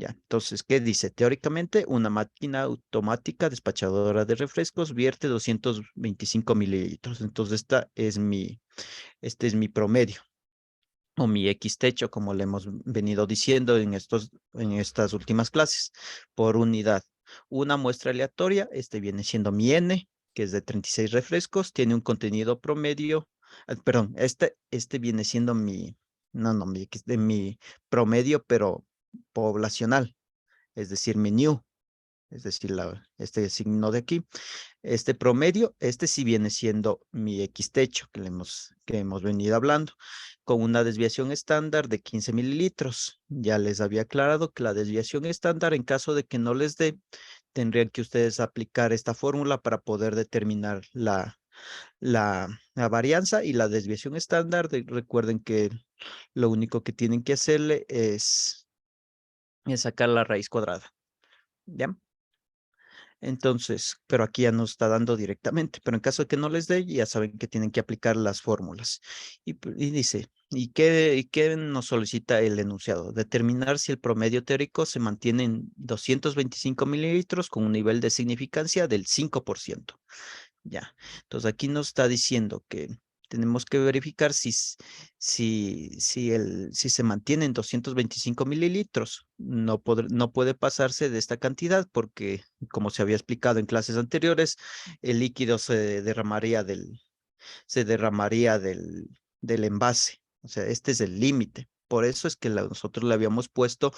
Ya, entonces, ¿qué dice? Teóricamente, una máquina automática despachadora de refrescos vierte 225 mililitros. Entonces, este es mi promedio o mi X techo, como le hemos venido diciendo en estas últimas clases, por unidad. Una muestra aleatoria, este viene siendo mi N, que es de 36 refrescos, tiene un contenido promedio, perdón, este viene siendo mi X, de mi promedio, pero poblacional, es decir, mi new, es decir, este signo de aquí. Este promedio, este sí viene siendo mi X techo que hemos venido hablando, con una desviación estándar de 15 mililitros. Ya les había aclarado que la desviación estándar, en caso de que no les dé, tendrían que ustedes aplicar esta fórmula para poder determinar la varianza y la desviación estándar. Recuerden que lo único que tienen que hacerle es sacar la raíz cuadrada. ¿Ya? Entonces, pero aquí ya nos está dando directamente, pero en caso de que no les dé, ya saben que tienen que aplicar las fórmulas. Y dice, ¿y qué nos solicita el enunciado? Determinar si el promedio teórico se mantiene en 225 mililitros con un nivel de significancia del 5%. Ya, entonces aquí nos está diciendo que tenemos que verificar si se mantiene en 225 mililitros. No puede pasarse de esta cantidad porque, como se había explicado en clases anteriores, el líquido se derramaría del envase. O sea, este es el límite. Por eso es que nosotros le habíamos puesto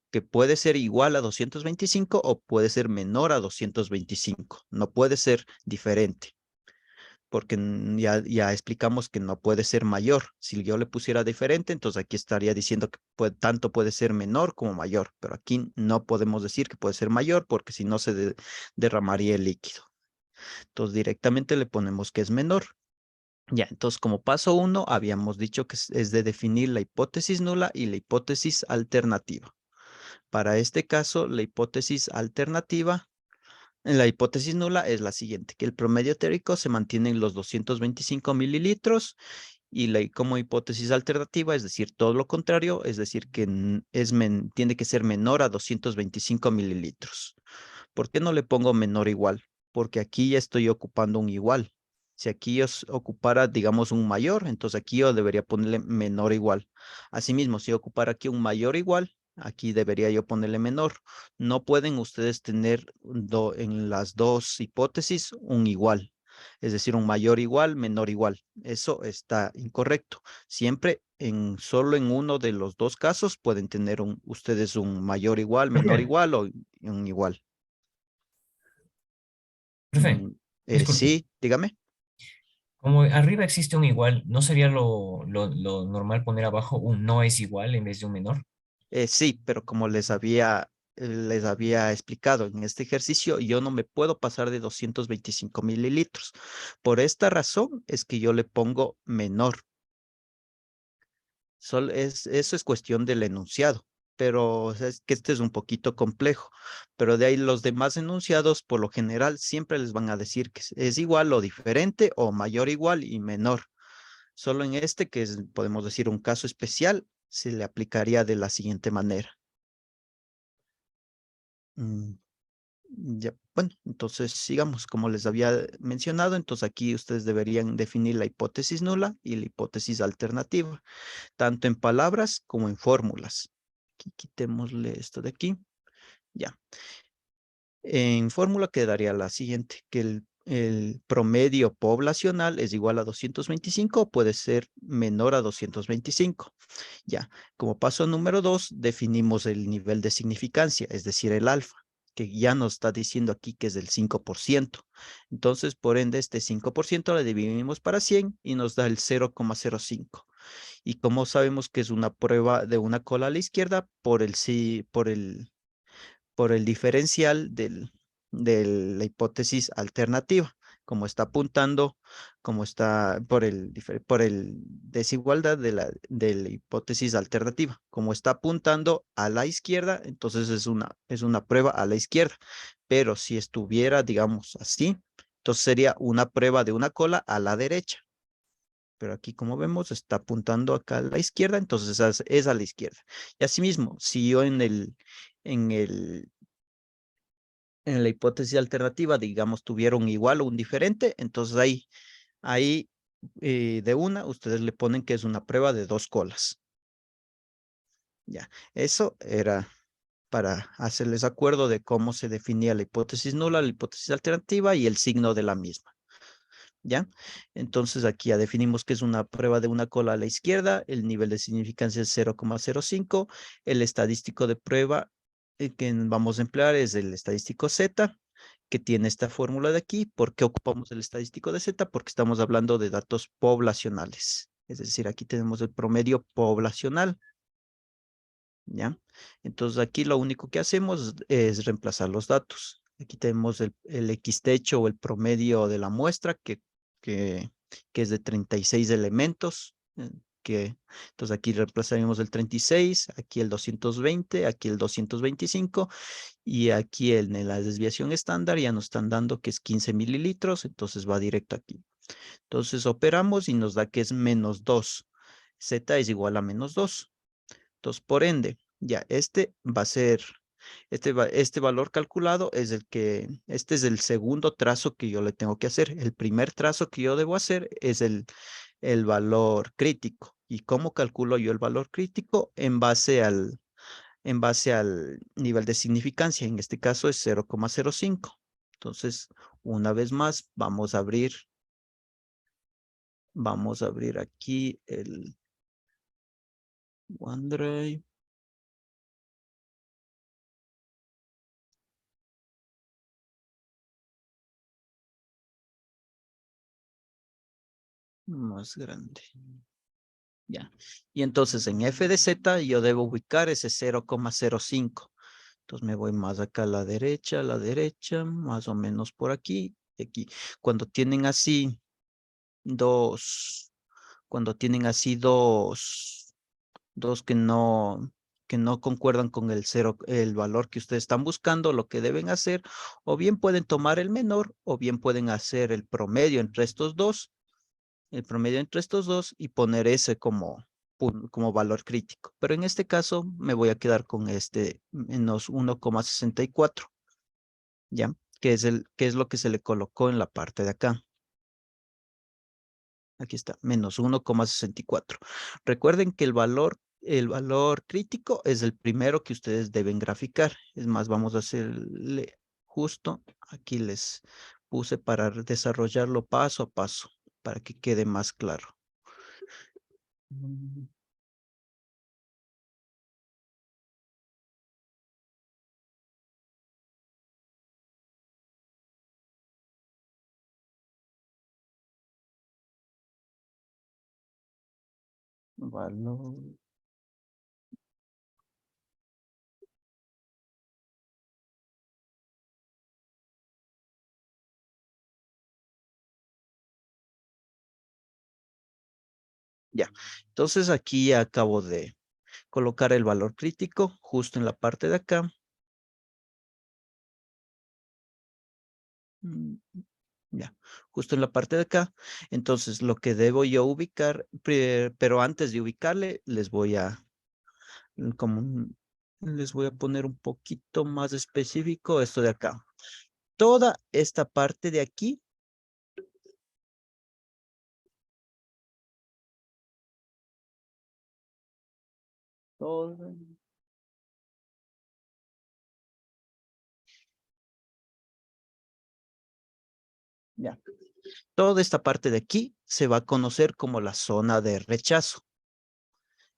que puede ser igual a 225 o puede ser menor a 225. No puede ser diferente porque ya explicamos que no puede ser mayor. Si yo le pusiera diferente, entonces aquí estaría diciendo que tanto puede ser menor como mayor, pero aquí no podemos decir que puede ser mayor porque si no derramaría el líquido. Entonces directamente le ponemos que es menor. Ya, entonces como paso uno, habíamos dicho que es de definir la hipótesis nula y la hipótesis alternativa. Para este caso, la hipótesis alternativa la hipótesis nula es la siguiente, que el promedio teórico se mantiene en los 225 mililitros y como hipótesis alternativa, es decir, todo lo contrario, es decir, que tiene que ser menor a 225 mililitros. ¿Por qué no le pongo menor igual? Porque aquí ya estoy ocupando un igual. Si aquí yo ocupara, digamos, un mayor, entonces aquí yo debería ponerle menor igual. Asimismo, si yo ocupara aquí un mayor igual, aquí debería yo ponerle menor. No pueden ustedes tener en las dos hipótesis un igual, es decir, un mayor igual, menor igual. Eso está incorrecto. Siempre solo en uno de los dos casos pueden tener ustedes un mayor igual, menor Profe, igual o un igual. profe, Mm, disculpe. sí, dígame. Como arriba existe un igual, ¿no sería lo normal poner abajo un no es igual en vez de un menor? Sí, pero como les había explicado en este ejercicio, yo no me puedo pasar de 225 mililitros. Por esta razón es que yo le pongo menor. Eso es cuestión del enunciado, pero o sea, es que este es un poquito complejo. Pero de ahí los demás enunciados, por lo general, siempre les van a decir que es igual o diferente o mayor igual y menor. Solo en este, que podemos decir un caso especial, se le aplicaría de la siguiente manera. Mm, Ya, bueno, entonces sigamos, como les había mencionado, entonces aquí ustedes deberían definir la hipótesis nula y la hipótesis alternativa, tanto en palabras como en fórmulas. Aquí quitémosle esto de aquí. Ya. En fórmula quedaría la siguiente, que el promedio poblacional es igual a 225 o puede ser menor a 225. Ya, como paso número 2, definimos el nivel de significancia, es decir, el alfa, que ya nos está diciendo aquí que es del 5%. Entonces, por ende, este 5% lo dividimos para 100 y nos da el 0,05. Y como sabemos que es una prueba de una cola a la izquierda, por el diferencial de la hipótesis alternativa, como está apuntando, como está por el desigualdad de la hipótesis alternativa, como está apuntando a la izquierda, entonces es una prueba a la izquierda, pero si estuviera, digamos así, entonces sería una prueba de una cola a la derecha. Pero aquí, como vemos, está apuntando acá a la izquierda, entonces es a la izquierda. Y asimismo, si yo en el, en la hipótesis alternativa, digamos, tuvieron igual o un diferente, entonces ahí de una, ustedes le ponen que es una prueba de 2 colas. Ya, eso era para hacerles acuerdo de cómo se definía la hipótesis nula, la hipótesis alternativa y el signo de la misma. ¿Ya? Entonces aquí ya definimos que es una prueba de una cola a la izquierda, el nivel de significancia es 0,05, el estadístico de prueba que vamos a emplear es el estadístico Z, que tiene esta fórmula de aquí. ¿Por qué ocupamos el estadístico de Z? Porque estamos hablando de datos poblacionales. Es decir, aquí tenemos el promedio poblacional. ¿Ya? Entonces aquí lo único que hacemos es reemplazar los datos. Aquí tenemos el X techo o el promedio de la muestra que, que es de 36 elementos. Entonces aquí reemplazaremos el 36, aquí el 220, aquí el 225 y aquí en la desviación estándar ya nos están dando que es 15 mililitros, entonces va directo aquí. Entonces operamos y nos da que es menos 2. Z es igual a menos 2. Entonces, por ende, ya este va a ser, este valor calculado es este es el segundo trazo que yo le tengo que hacer. El primer trazo que yo debo hacer es el valor crítico. ¿Y cómo calculo yo el valor crítico? En base al nivel de significancia. En este caso es 0,05. Entonces, una vez más, vamos a abrir aquí el OneDrive. Más grande. Ya. Y entonces en f de z yo debo ubicar ese 0,05. Entonces me voy más acá a la derecha, más o menos por aquí, aquí. Cuando tienen así dos, cuando tienen así dos que no concuerdan con el cero, el valor que ustedes están buscando, lo que deben hacer, o bien pueden tomar el menor, o bien pueden hacer el promedio entre estos dos y poner ese como valor crítico. Pero en este caso me voy a quedar con este menos 1,64, ¿ya? Que es lo que se le colocó en la parte de acá. Aquí está, menos 1,64. Recuerden que el valor crítico es el primero que ustedes deben graficar. Es más, vamos a hacerle justo, aquí les puse para desarrollarlo paso a paso, para que quede más claro. Mm, Valor. Ya. Entonces aquí ya acabo de colocar el valor crítico justo en la parte de acá. Mm, Ya, justo en la parte de acá. Entonces, lo que debo yo ubicar, pero antes de ubicarle, les voy a poner un poquito más específico esto de acá. Toda esta parte de aquí, toda, ya, toda esta parte de aquí se va a conocer como la zona de rechazo.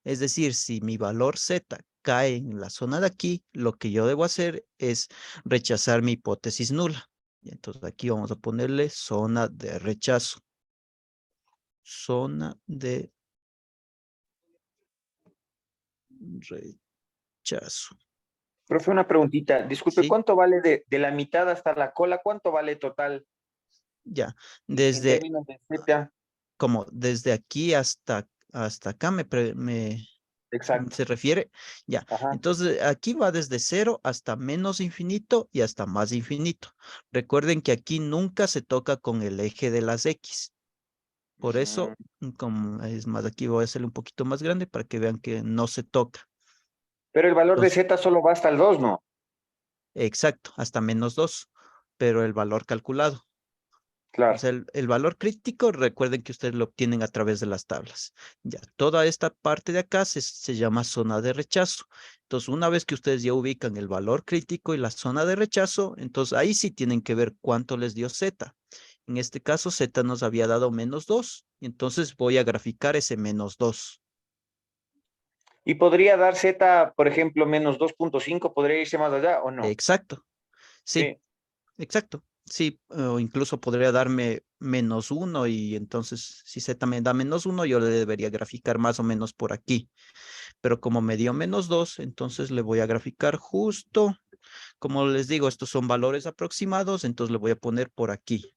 Es decir, si mi valor Z cae en la zona de aquí, lo que yo debo hacer es rechazar mi hipótesis nula. Y entonces aquí vamos a ponerle zona de rechazo. Zona de rechazo. Profe, una preguntita. Disculpe, ¿Sí? ¿cuánto vale de la mitad hasta la cola? ¿Cuánto vale total Ya. en Desde, términos de Z? desde aquí hasta acá Exacto. se refiere. Ya. Ajá. Entonces aquí va desde cero hasta menos infinito y hasta más infinito. Recuerden que aquí nunca se toca con el eje de las X. Por Mm, eso, como es más, aquí voy a hacerle un poquito más grande para que vean que no se toca. Pero el valor de Entonces, Z solo va hasta el 2, ¿no? exacto, hasta -2, pero el valor calculado. O Claro. sea, el valor crítico, recuerden que ustedes lo obtienen a través de las tablas. Ya, toda esta parte de acá se llama zona de rechazo. Entonces, una vez que ustedes ya ubican el valor crítico y la zona de rechazo, entonces ahí sí tienen que ver cuánto les dio Z. En este caso, Z nos había dado -2. Entonces voy a graficar ese -2. Y podría dar Z, por ejemplo, -2.5, ¿podría irse más allá o no? Exacto, sí. Sí. Exacto, sí, o incluso podría darme -1 y entonces si Z me da -1, yo le debería graficar más o menos por aquí. Pero como me dio -2, entonces le voy a graficar justo, como les digo, estos son valores aproximados, entonces le voy a poner por aquí.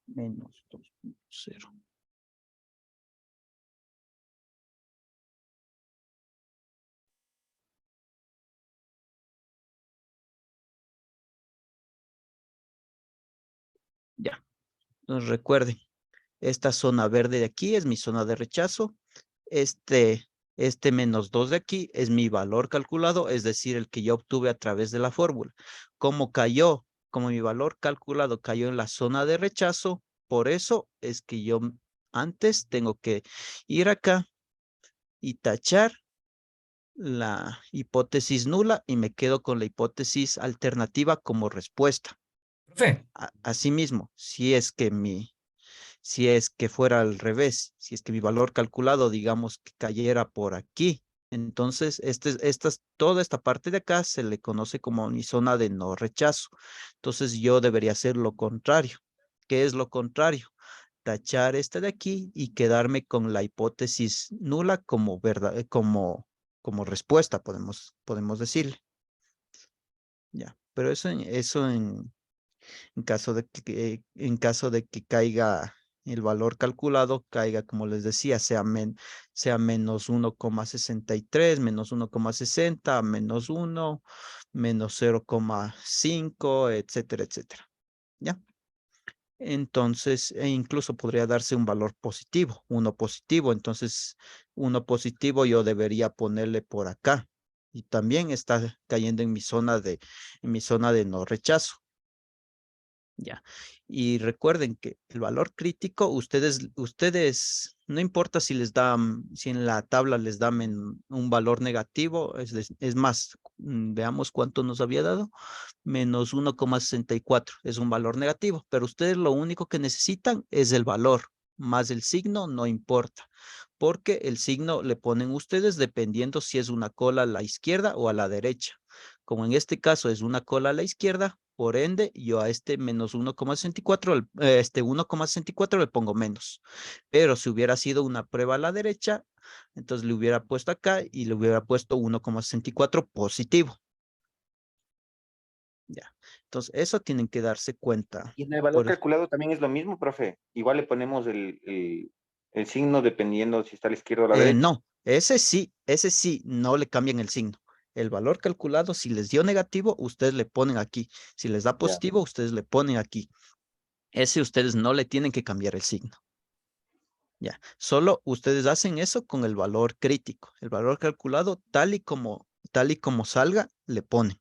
-2.0. Ya, entonces recuerden, esta zona verde de aquí es mi zona de rechazo. Este -2 de aquí es mi valor calculado, es decir, el que yo obtuve a través de la fórmula. Como mi valor calculado cayó en la zona de rechazo, por eso es que yo antes tengo que ir acá y tachar la hipótesis nula y me quedo con la hipótesis alternativa como respuesta. Profe, Asimismo, si es que fuera al revés, si es que mi valor calculado, digamos que cayera por aquí, entonces toda esta parte de acá se le conoce como mi zona de no rechazo. Entonces yo debería hacer lo contrario. ¿Qué es lo contrario? Tachar este de aquí y quedarme con la hipótesis nula como verdad, como respuesta, podemos decirle. Ya, pero en caso de que caiga el valor calculado, caiga, como les decía, sea -1,63, -1,60, -1, -0,5, etcétera, etcétera. ¿Ya? Entonces, incluso podría darse un valor positivo, uno positivo. Entonces, uno positivo yo debería ponerle por acá. Y también está cayendo en mi zona de no rechazo. Ya. Y recuerden que el valor crítico, no importa si si en la tabla les dan un valor negativo, es más, veamos cuánto nos había dado, -1,64, es un valor negativo, pero ustedes lo único que necesitan es el valor, más el signo no importa, porque el signo le ponen ustedes dependiendo si es una cola a la izquierda o a la derecha. Como en este caso es una cola a la izquierda, por ende, yo a este -1,64, 1,64 le pongo menos. Pero si hubiera sido una prueba a la derecha, entonces le hubiera puesto acá y le hubiera puesto 1,64 positivo. Ya. Entonces, eso tienen que darse cuenta. Y en el valor calculado también es lo mismo, profe. Igual le ponemos el signo dependiendo si está a la izquierda o a la derecha. No, ese sí, no le cambian el signo. El valor calculado, si les dio negativo, ustedes le ponen aquí. Si les da Ya. positivo, ustedes le ponen aquí. Ese ustedes no le tienen que cambiar el signo. Ya, solo ustedes hacen eso con el valor crítico. El valor calculado, tal y como salga, le ponen.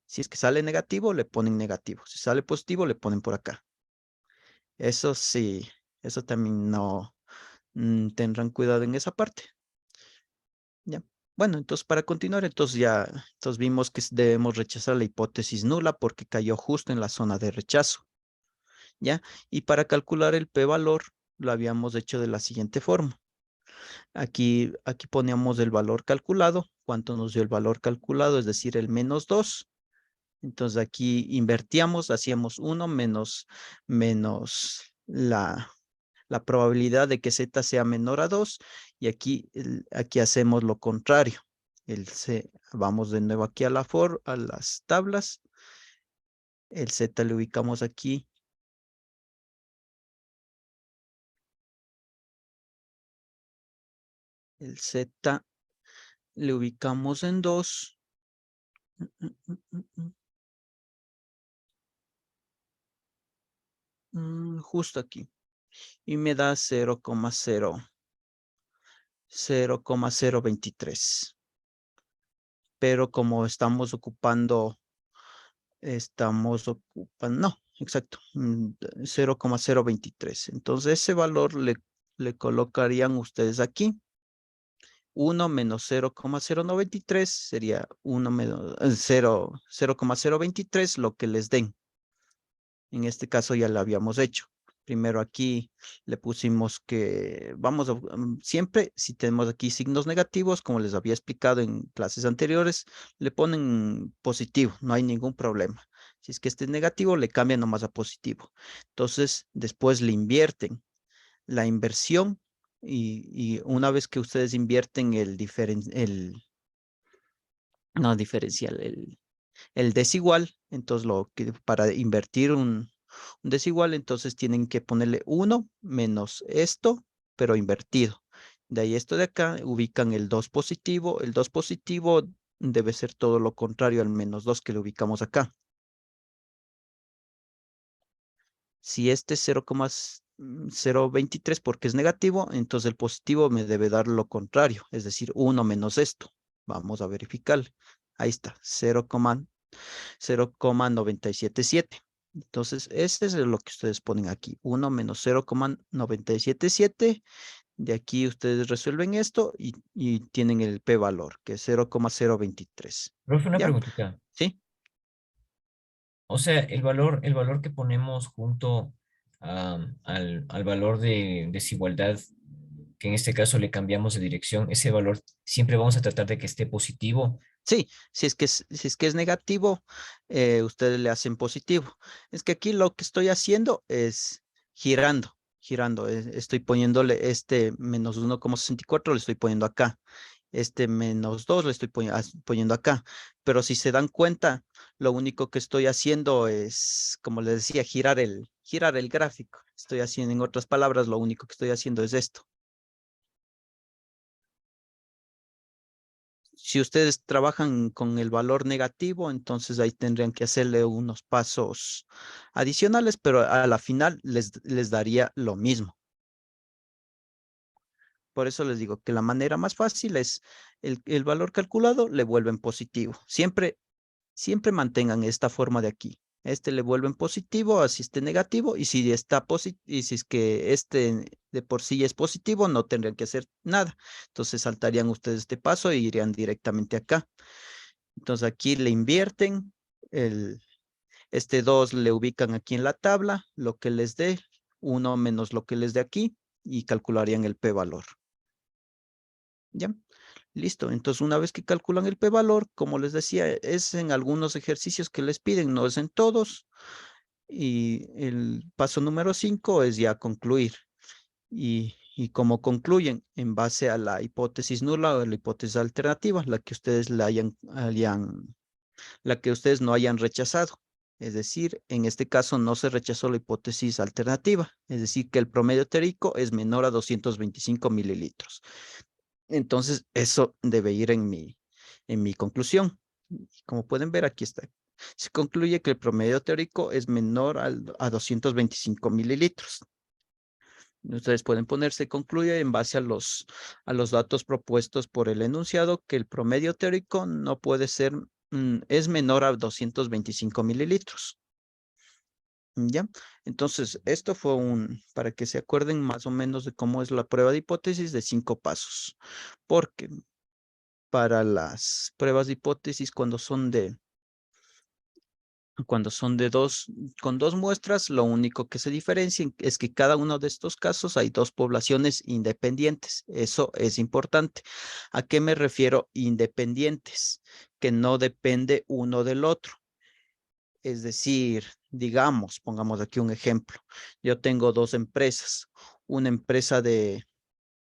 Si es que sale negativo, le ponen negativo. Si sale positivo, le ponen por acá. Eso sí, eso también no tendrán cuidado en esa parte. Ya. Bueno, entonces para continuar, entonces vimos que debemos rechazar la hipótesis nula porque cayó justo en la zona de rechazo. ¿Ya? Y para calcular el p-valor, lo habíamos hecho de la siguiente forma. Aquí poníamos el valor calculado, cuánto nos dio el valor calculado, es decir, el -2. Entonces aquí invertíamos, hacíamos 1 menos la probabilidad de que z sea menor a 2 y aquí hacemos lo contrario. Vamos de nuevo aquí a las tablas. El z le ubicamos aquí. El z le ubicamos en 2. justo aquí. Y me da 0,023. Pero como no, exacto, 0,023. Entonces ese valor le colocarían ustedes aquí. 1 menos 0,093 sería 1 menos 0,023, lo que les den. En este caso ya lo habíamos hecho. Primero aquí le pusimos que siempre si tenemos aquí signos negativos, como les había explicado en clases anteriores, le ponen positivo, no hay ningún problema. Si es que este es negativo, le cambian nomás a positivo. Entonces, después le invierten la inversión y una vez que ustedes invierten no diferencial, el desigual, entonces para invertir un desigual, entonces tienen que ponerle 1 menos esto, pero invertido. De ahí esto de acá, ubican el 2 positivo. El 2 positivo debe ser todo lo contrario al menos 2 que le ubicamos acá. Si este es 0,023 porque es negativo, entonces el positivo me debe dar lo contrario, es decir, 1 menos esto. Vamos a verificar. Ahí está, 0,977. Entonces, ese es lo que ustedes ponen aquí. 1 menos 0,977. De aquí ustedes resuelven esto y tienen el p-valor, que es 0,023. Profe, una ¿Ya? preguntita. ¿Sí? O sea, el valor que ponemos junto al valor de desigualdad, que en este caso le cambiamos de dirección, ese valor siempre vamos a tratar de que esté positivo. Sí, si es que es negativo, ustedes le hacen positivo. Es que aquí lo que estoy haciendo es girando. Estoy poniéndole este menos 1,64, le estoy poniendo acá. Este menos 2 le estoy poniendo acá. Pero si se dan cuenta, lo único que estoy haciendo es, como les decía, girar el gráfico. Estoy haciendo, en otras palabras, lo único que estoy haciendo es esto. Si ustedes trabajan con el valor negativo, entonces ahí tendrían que hacerle unos pasos adicionales, pero a la final les daría lo mismo. Por eso les digo que la manera más fácil es el valor calculado le vuelven positivo. Siempre mantengan esta forma de aquí. Este le vuelven positivo, así esté negativo, y si es que este de por sí es positivo, no tendrían que hacer nada. Entonces saltarían ustedes este paso e irían directamente acá. Entonces aquí le invierten, este 2 le ubican aquí en la tabla, lo que les dé, 1 menos lo que les dé aquí, y calcularían el p-valor. ¿Ya? Listo. Entonces, una vez que calculan el p-valor, como les decía, es en algunos ejercicios que les piden, no es en todos. Y el paso número 5 es ya concluir. Y como concluyen en base a la hipótesis nula o la hipótesis alternativa, la que ustedes no hayan rechazado. Es decir, en este caso no se rechazó la hipótesis alternativa, es decir, que el promedio teórico es menor a 225 mililitros. Entonces, eso debe ir en mi conclusión. Como pueden ver, aquí está. Se concluye que el promedio teórico es menor a 225 mililitros. Ustedes pueden ponerse, concluye en base a los datos propuestos por el enunciado que el promedio teórico no puede ser, es menor a 225 mililitros. ¿Ya? Entonces, esto fue para que se acuerden más o menos de cómo es la prueba de hipótesis de 5 pasos. Porque para las pruebas de hipótesis, con dos muestras, lo único que se diferencia es que cada uno de estos casos hay dos poblaciones independientes. Eso es importante. ¿A qué me refiero independientes? Que no depende uno del otro. Es decir, digamos, pongamos aquí un ejemplo. Yo tengo dos empresas. Una empresa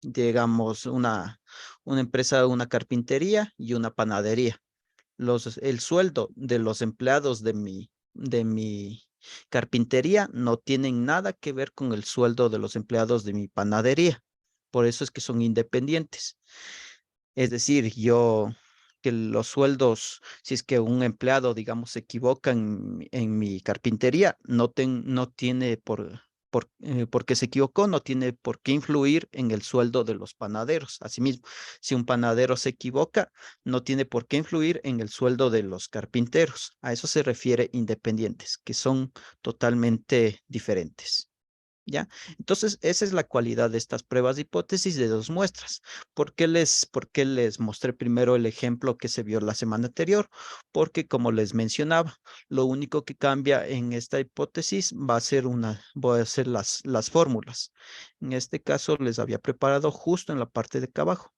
digamos, una empresa de una carpintería y una panadería. El sueldo de los empleados de mi carpintería no tienen nada que ver con el sueldo de los empleados de mi panadería. Por eso es que son independientes. Es decir, que los sueldos, si es que un empleado, digamos, se equivoca en mi carpintería, no tiene porque se equivocó, no tiene por qué influir en el sueldo de los panaderos. Asimismo, si un panadero se equivoca, no tiene por qué influir en el sueldo de los carpinteros. A eso se refiere independientes, que son totalmente diferentes. ¿Ya? Entonces, esa es la cualidad de estas pruebas de hipótesis de dos muestras. Por qué les mostré primero el ejemplo que se vio la semana anterior? Porque, como les mencionaba, lo único que cambia en esta hipótesis voy a hacer las fórmulas. En este caso, les había preparado justo en la parte de acá abajo.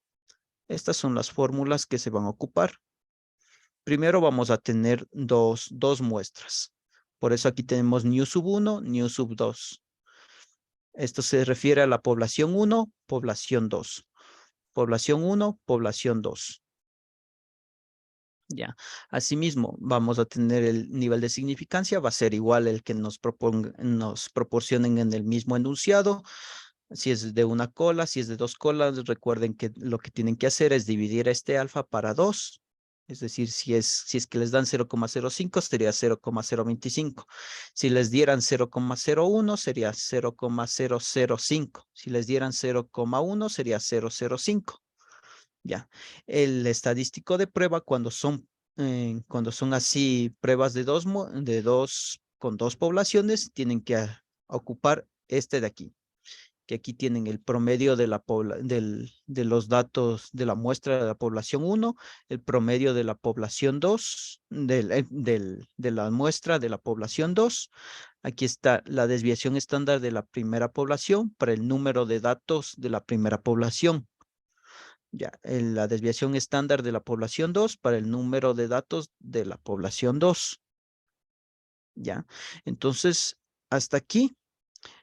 Estas son las fórmulas que se van a ocupar. Primero vamos a tener dos muestras. Por eso aquí tenemos new sub 1, new sub 2. Esto se refiere a la población 1, población 2. Población 1, población 2. Ya. Asimismo, vamos a tener el nivel de significancia, va a ser igual el que nos proporcionen en el mismo enunciado. Si es de una cola, si es de dos colas, recuerden que lo que tienen que hacer es dividir este alfa para 2. Es decir, si es que les dan 0,05, sería 0,025. Si les dieran 0,01, sería 0,005. Si les dieran 0,1, sería 0,05. Ya. El estadístico de prueba, cuando son así pruebas con dos poblaciones, tienen que ocupar este de aquí, que aquí tienen el promedio de de los datos de la muestra de la población 1, el promedio de la población 2, de la muestra de la población 2. Aquí está la desviación estándar de la primera población para el número de datos de la primera población. Ya, la desviación estándar de la población 2 para el número de datos de la población 2. Ya, entonces, hasta aquí.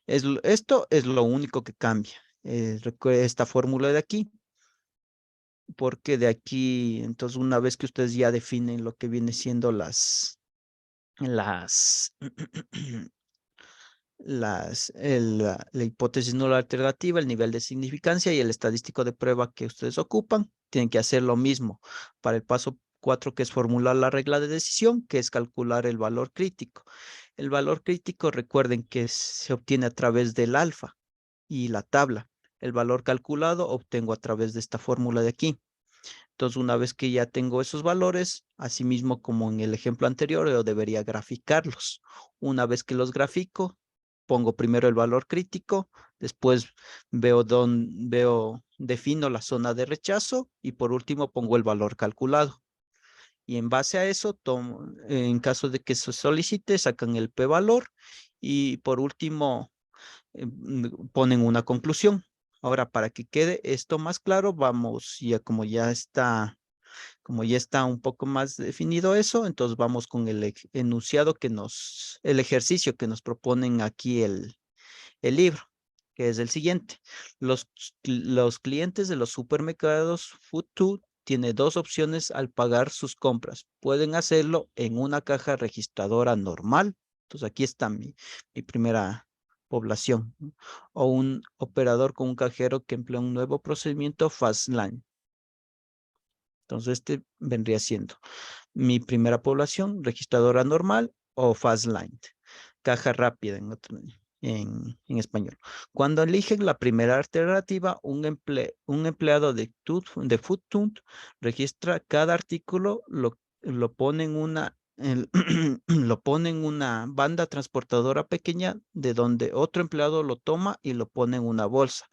Esto es lo único que cambia. Recuerde esta fórmula de aquí, porque de aquí, entonces una vez que ustedes ya definen lo que viene siendo las, la hipótesis nula alternativa, el nivel de significancia y el estadístico de prueba que ustedes ocupan, tienen que hacer lo mismo para el paso 4, que es formular la regla de decisión, que es calcular el valor crítico. El valor crítico, recuerden que se obtiene a través del alfa y la tabla. El valor calculado obtengo a través de esta fórmula de aquí. Entonces, una vez que ya tengo esos valores, asimismo como en el ejemplo anterior, yo debería graficarlos. Una vez que los grafico, pongo primero el valor crítico, después defino la zona de rechazo y por último pongo el valor calculado. Y en base a eso, en caso de que se solicite, sacan el p-valor y por último ponen una conclusión. Ahora, para que quede esto más claro, vamos, como ya está un poco más definido eso, entonces vamos con el enunciado el ejercicio que nos proponen aquí el libro, que es el siguiente. Los clientes de los supermercados Food2 tienen dos opciones al pagar sus compras. Pueden hacerlo en una caja registradora normal. Entonces aquí está mi primera población. O un operador con un cajero que emplea un nuevo procedimiento Fastline. Entonces este vendría siendo mi primera población, registradora normal o Fastline, caja rápida en español. Cuando eligen la primera alternativa, un empleado de Foodtunt registra cada artículo, lo pone en lo pone en una banda transportadora pequeña de donde otro empleado lo toma y lo pone en una bolsa,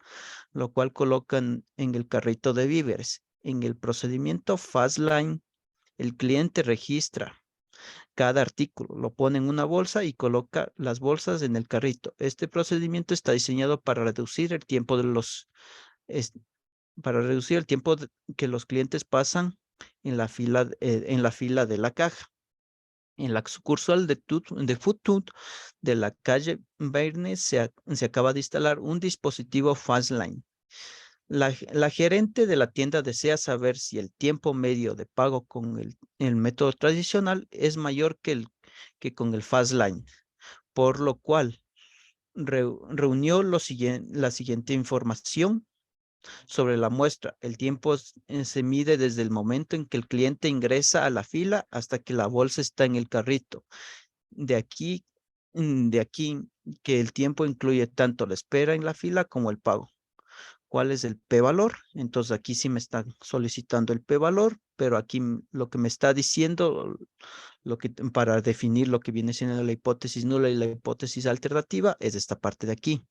lo cual colocan en el carrito de víveres. En el procedimiento Fastline, el cliente registra cada artículo, lo pone en una bolsa y coloca las bolsas en el carrito. Este procedimiento está diseñado para reducir el tiempo que los clientes pasan en la fila de la caja. En la sucursal de Foodtunt de la calle Verne se acaba de instalar un dispositivo Fastline. La gerente de la tienda desea saber si el tiempo medio de pago con el método tradicional es mayor que con el Fastline, por lo cual reunió la siguiente información sobre la muestra. El tiempo se mide desde el momento en que el cliente ingresa a la fila hasta que la bolsa está en el carrito. De aquí que el tiempo incluye tanto la espera en la fila como el pago. ¿Cuál es el p-valor? Entonces aquí sí me están solicitando el p-valor, pero aquí lo que me está diciendo, para definir lo que viene siendo la hipótesis nula y la hipótesis alternativa, es esta parte de aquí.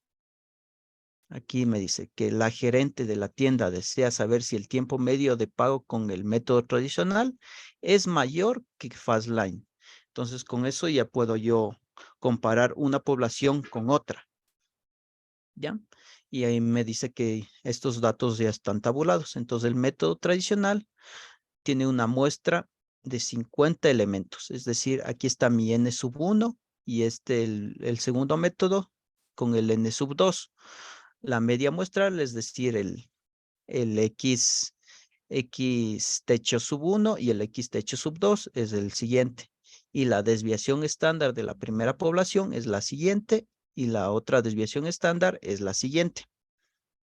Aquí me dice que la gerente de la tienda desea saber si el tiempo medio de pago con el método tradicional es mayor que Fastlane. Entonces, con eso ya puedo yo comparar una población con otra. ¿Ya? Y ahí me dice que estos datos ya están tabulados. Entonces, el método tradicional tiene una muestra de 50 elementos. Es decir, aquí está mi n sub 1 y el segundo método con el n sub 2. La media muestral, es decir, el X techo sub 1 y el X techo sub 2 es el siguiente. Y la desviación estándar de la primera población es la siguiente y la otra desviación estándar es la siguiente.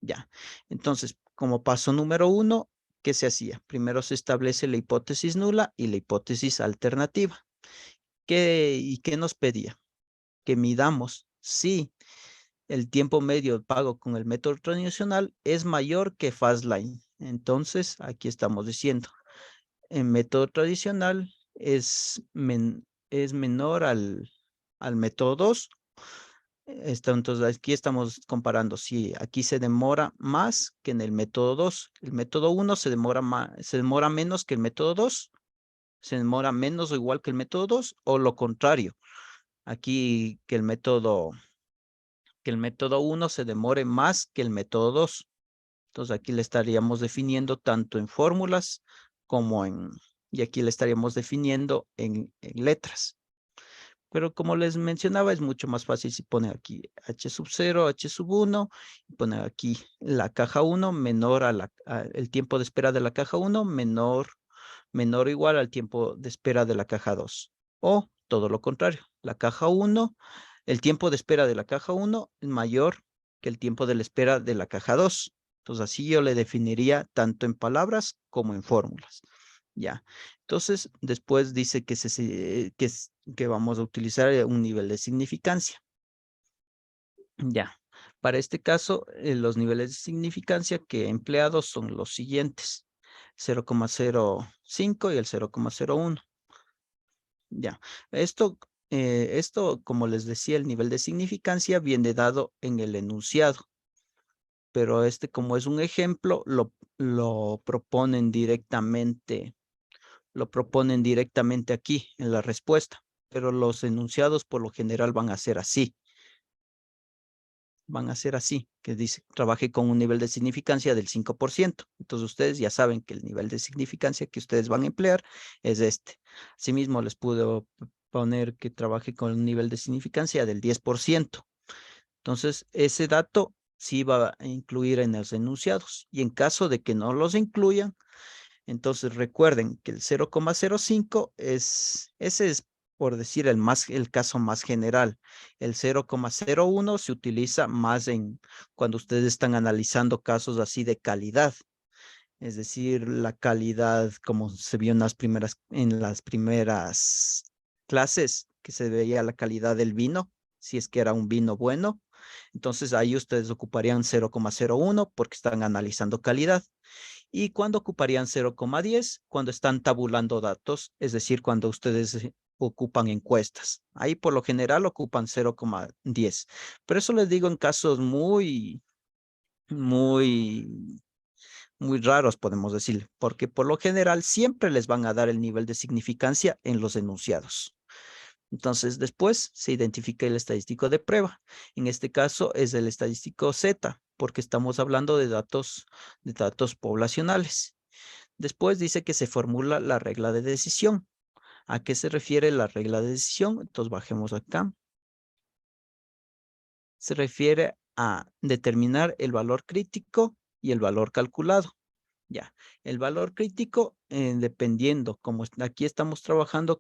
Ya. Entonces, como paso número 1, ¿qué se hacía? Primero se establece la hipótesis nula y la hipótesis alternativa. ¿Y qué nos pedía? Que midamos si el tiempo medio de pago con el método tradicional es mayor que Fastlane. Entonces, aquí estamos diciendo, el método tradicional es menor al método 2. Entonces, aquí estamos comparando si aquí se demora más que en el método 2. El método 1 se demora menos que el método 2. Se demora menos o igual que el método 2 o lo contrario. Aquí que el método 1 se demore más que el método 2. Entonces aquí le estaríamos definiendo tanto en fórmulas como y aquí le estaríamos definiendo en letras. Pero como les mencionaba, es mucho más fácil si pone aquí h sub 0, h sub 1, y pone aquí la caja 1 menor el tiempo de espera de la caja 1 menor o igual al tiempo de espera de la caja 2. O todo lo contrario, el tiempo de espera de la caja 1 es mayor que el tiempo de la espera de la caja 2. Entonces así yo le definiría tanto en palabras como en fórmulas. Ya. Entonces, después dice que vamos a utilizar un nivel de significancia. Ya. Para este caso, los niveles de significancia que he empleado son los siguientes. 0,05 y el 0,01. Ya. Esto, como les decía, el nivel de significancia viene dado en el enunciado. Pero como es un ejemplo, lo proponen directamente aquí en la respuesta, pero los enunciados por lo general van a ser así. Que dice, trabaje con un nivel de significancia del 5%. Entonces ustedes ya saben que el nivel de significancia que ustedes van a emplear es este. Asimismo, les puedo poner que trabaje con un nivel de significancia del 10%. Entonces, ese dato sí va a incluir en los enunciados. Y en caso de que no los incluyan, entonces recuerden que el 0,05 ese es por decir el caso más general. El 0,01 se utiliza más cuando ustedes están analizando casos así de calidad. Es decir, la calidad, como se vio en las primeras clases, que se veía la calidad del vino, si es que era un vino bueno. Entonces ahí ustedes ocuparían 0,01 porque están analizando calidad. ¿Y cuándo ocuparían 0,10? Cuando están tabulando datos, es decir, cuando ustedes ocupan encuestas. Ahí por lo general ocupan 0,10. Pero eso les digo en casos muy, muy, muy raros, podemos decir, porque por lo general siempre les van a dar el nivel de significancia en los enunciados. Entonces, después se identifica el estadístico de prueba. En este caso es el estadístico Z, porque estamos hablando de datos poblacionales. Después dice que se formula la regla de decisión. ¿A qué se refiere la regla de decisión? Entonces, bajemos acá. Se refiere a determinar el valor crítico y el valor calculado. Ya, el valor crítico, dependiendo, como aquí estamos trabajando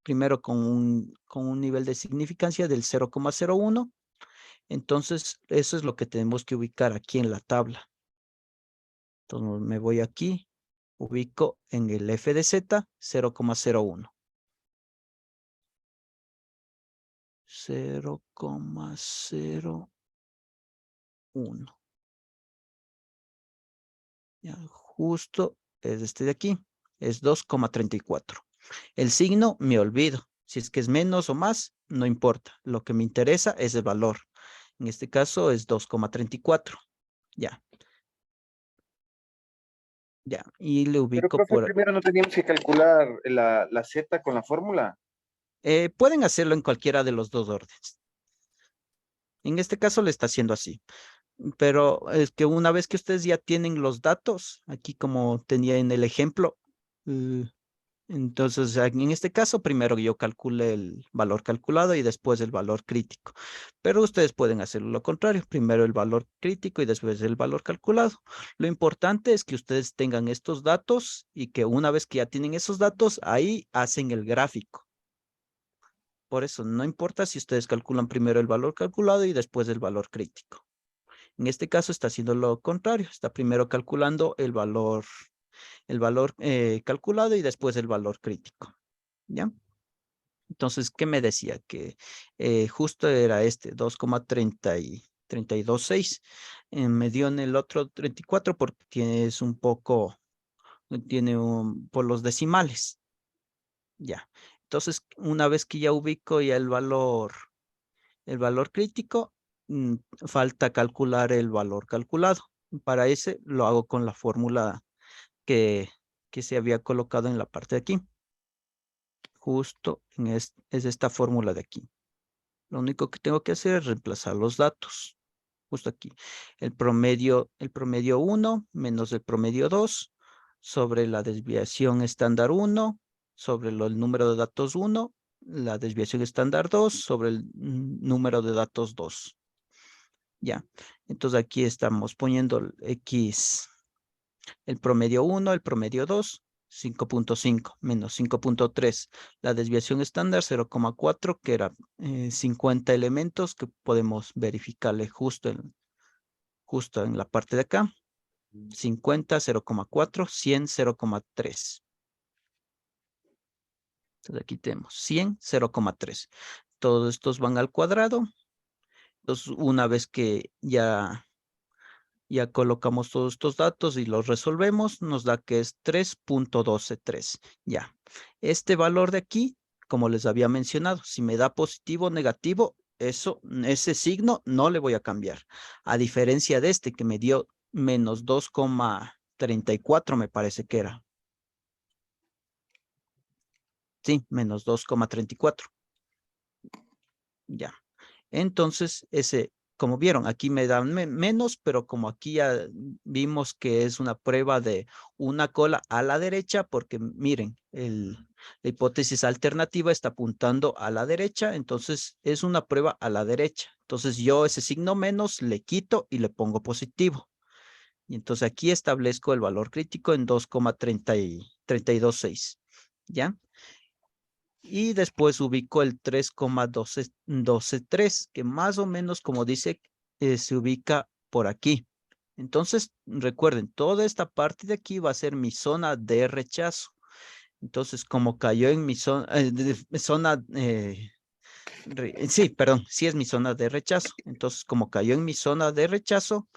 primero con un nivel de significancia del 0,01, entonces eso es lo que tenemos que ubicar aquí en la tabla. Entonces me voy aquí, ubico en el f de z 0,01. 0,01. Ya, justo es este de aquí, es 2,34. El signo me olvido. Si es que es menos o más, no importa. Lo que me interesa es el valor. En este caso es 2,34. Ya. Ya. Y le Pero, ubico profe, por... primero no teníamos que calcular la Z con la fórmula. pueden hacerlo en cualquiera de los dos órdenes. En este caso le está haciendo así. Pero es que una vez que ustedes ya tienen los datos, aquí como tenía en el ejemplo, entonces en este caso primero yo calcule el valor calculado y después el valor crítico. Pero ustedes pueden hacer lo contrario, primero el valor crítico y después el valor calculado. Lo importante es que ustedes tengan estos datos y que una vez que ya tienen esos datos, ahí hacen el gráfico. Por eso no importa si ustedes calculan primero el valor calculado y después el valor crítico. En este caso está haciendo lo contrario, está primero calculando el valor calculado y después el valor crítico, ¿ya? Entonces, ¿qué me decía? Que justo era este 2,326. Me dio en el otro 34 porque tienes un poco, por los decimales, ya. Entonces, una vez que ya ubico ya el valor crítico, falta calcular el valor calculado. Para ese lo hago con la fórmula que, que se había colocado en la parte de aquí. Justo es esta fórmula de aquí. Lo único que tengo que hacer es reemplazar los datos. Justo aquí. El promedio 1 menos el promedio 2 sobre la desviación estándar 1 sobre el número de datos 1, la desviación estándar 2 sobre el número de datos 2. Ya. Entonces aquí estamos poniendo el X, el promedio 1, el promedio 2, 5.5 menos 5.3. La desviación estándar 0,4, que era 50 elementos que podemos verificarle justo en la parte de acá. 50, 0,4, 100, 0,3. Entonces aquí tenemos 100, 0,3. Todos estos van al cuadrado. Entonces una vez que ya colocamos todos estos datos y los resolvemos, nos da que es 3.123. Ya. Este valor de aquí, como les había mencionado, si me da positivo o negativo, ese signo no le voy a cambiar. A diferencia de este que me dio menos 2,34, me parece que era. Sí, menos 2,34. Ya. Entonces, como vieron, aquí me dan menos, pero como aquí ya vimos que es una prueba de una cola a la derecha, porque miren, la hipótesis alternativa está apuntando a la derecha, entonces es una prueba a la derecha. Entonces yo ese signo menos le quito y le pongo positivo. Y entonces aquí establezco el valor crítico en 2,326. ¿Ya? Y después ubico el 3,123, que más o menos, como dice, se ubica por aquí. Entonces, recuerden, toda esta parte de aquí va a ser mi zona de rechazo. Entonces, como cayó en mi zona, sí, perdón, sí es mi zona de rechazo. Entonces, como cayó en mi zona de rechazo,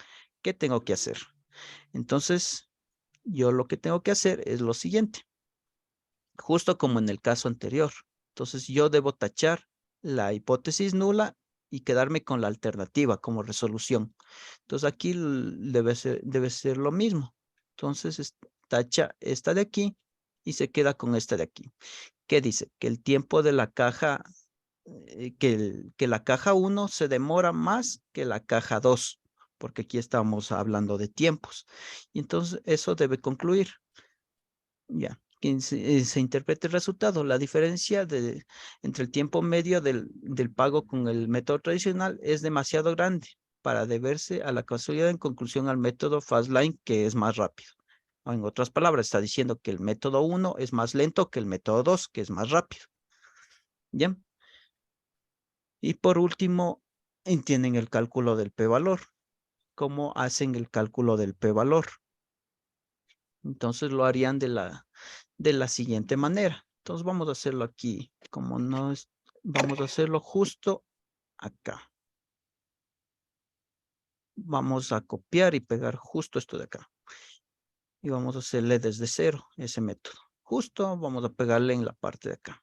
¿qué tengo que hacer? Entonces, yo lo que tengo que hacer es lo siguiente, justo como en el caso anterior. Entonces yo debo tachar la hipótesis nula y quedarme con la alternativa como resolución. Entonces aquí debe ser lo mismo. Entonces tacha esta de aquí y se queda con esta de aquí. ¿Qué dice? Que el tiempo de la caja, que la caja 1 se demora más que la caja 2, porque aquí estamos hablando de tiempos. Y entonces eso debe concluir. Ya, que se interprete el resultado. La diferencia entre el tiempo medio del pago con el método tradicional es demasiado grande para deberse a la casualidad en conclusión al método Fastline, que es más rápido. O en otras palabras, está diciendo que el método 1 es más lento que el método 2, que es más rápido. ¿Ya? Y por último, entienden el cálculo del p-valor. ¿Cómo hacen el cálculo del p-valor? Entonces lo harían de la siguiente manera. Entonces vamos a hacerlo aquí. Como no es, vamos a hacerlo justo acá. Vamos a copiar y pegar justo esto de acá. Y vamos a hacerle desde cero ese método. Justo vamos a pegarle en la parte de acá.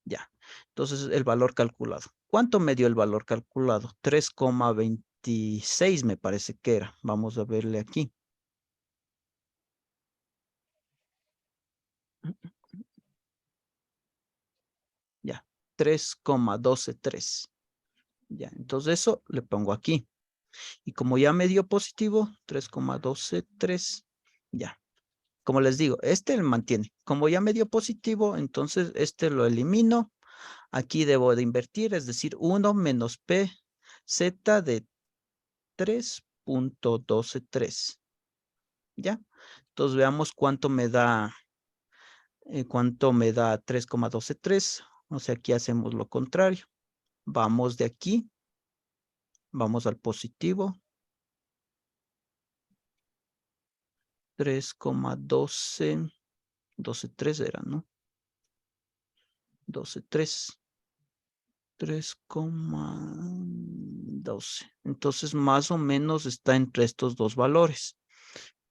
Ya. Entonces el valor calculado. ¿Cuánto me dio el valor calculado? 3,26 me parece que era. Vamos a verle aquí. Ya. 3,123. Ya. Entonces eso le pongo aquí. Y como ya me dio positivo, 3,123. Ya. Como les digo, este mantiene. Como ya me dio positivo, entonces este lo elimino. Aquí debo de invertir, es decir, 1 menos P Z de 3,123. ¿Ya? Entonces veamos cuánto me da 3,123. O sea, aquí hacemos lo contrario. Vamos de aquí, vamos al positivo. 3,1223 era, ¿no? 12,3. 3,12. Entonces, más o menos está entre estos dos valores.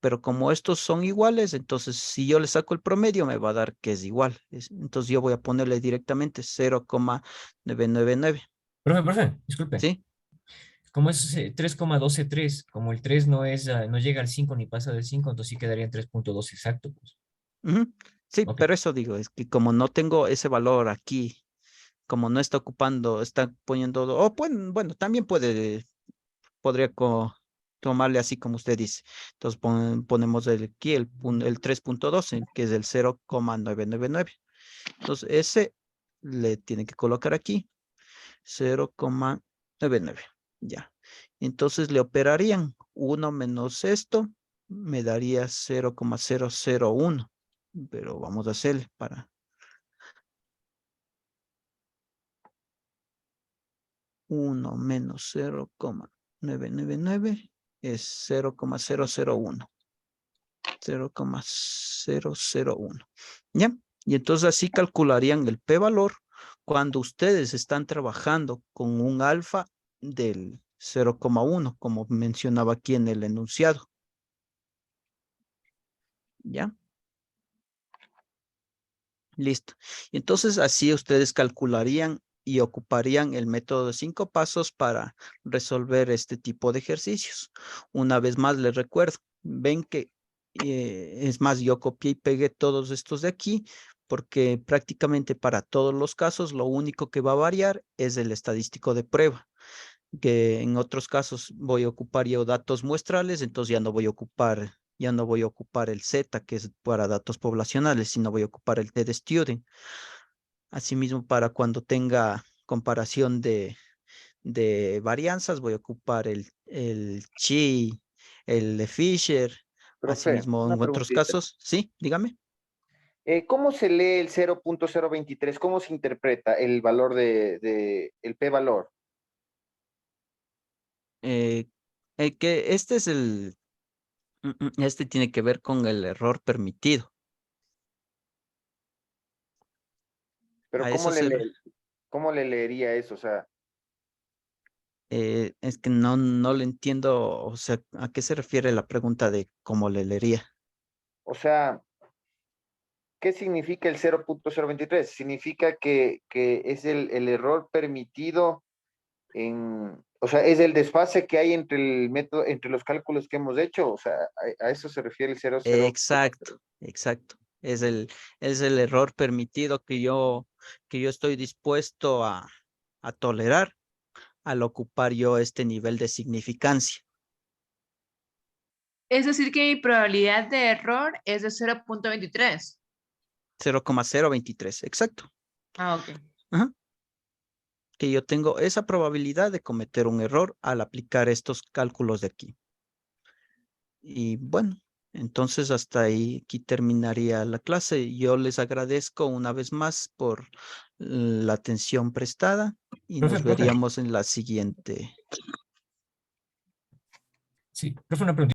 Pero como estos son iguales, entonces si yo le saco el promedio, me va a dar que es igual. Entonces yo voy a ponerle directamente 0,999. Profe, disculpe. ¿Sí? Como es 3,123, como el 3 no es, no llega al 5 ni pasa del 5, entonces sí quedaría en 3,2 exacto, pues. Ujú. Sí, Ok. pero eso digo, es que como no tengo ese valor aquí, como no está ocupando, está poniendo, o bueno, también podría tomarle así como usted dice. Entonces ponemos aquí el 3,12, que es el 0,999. Entonces ese le tiene que colocar aquí 0,99. Ya. Entonces le operarían 1 menos esto, me daría 0,001. Pero vamos a hacerle para 1 menos 0,999 es 0,001. 0,001. ¿Ya? Y entonces así calcularían el p-valor cuando ustedes están trabajando con un alfa del 0,1, como mencionaba aquí en el enunciado. ¿Ya? Listo. Y entonces así ustedes calcularían y ocuparían el método de 5 pasos para resolver este tipo de ejercicios. Una vez más les recuerdo, ven que es más, yo copié y pegué todos estos de aquí porque prácticamente para todos los casos lo único que va a variar es el estadístico de prueba, que en otros casos voy a ocupar yo datos muestrales, entonces ya no voy a ocupar el Z, que es para datos poblacionales, sino voy a ocupar el T-de-Student. Asimismo, para cuando tenga comparación de varianzas, voy a ocupar el Chi, el de Fisher. Profe, Asimismo, una en otros preguntita. casos, sí, dígame. ¿Cómo se lee el 0,023? ¿Cómo se interpreta el valor el p-valor? Eh, que este es este tiene que ver con el error permitido. Pero A eso ¿cómo le leería eso? O sea, es que no le entiendo, o sea, ¿a qué se refiere la pregunta de cómo le leería? o sea, ¿qué significa el 0,023? Significa que es el error permitido o sea, es el desfase que hay entre el método, entre los cálculos que hemos hecho. O sea, a eso se refiere el 00. Exacto, exacto. Es el error permitido que yo estoy dispuesto a tolerar al ocupar yo este nivel de significancia. Es decir, que mi probabilidad de error es de 0,23. 0,023, exacto. Ah, ok. Ajá. Que yo tengo esa probabilidad de cometer un error al aplicar estos cálculos de aquí. Y bueno, entonces hasta ahí aquí terminaría la clase. Yo les agradezco una vez más por la atención prestada y nos Profe. veríamos en la siguiente. Sí, profe, una pregunta.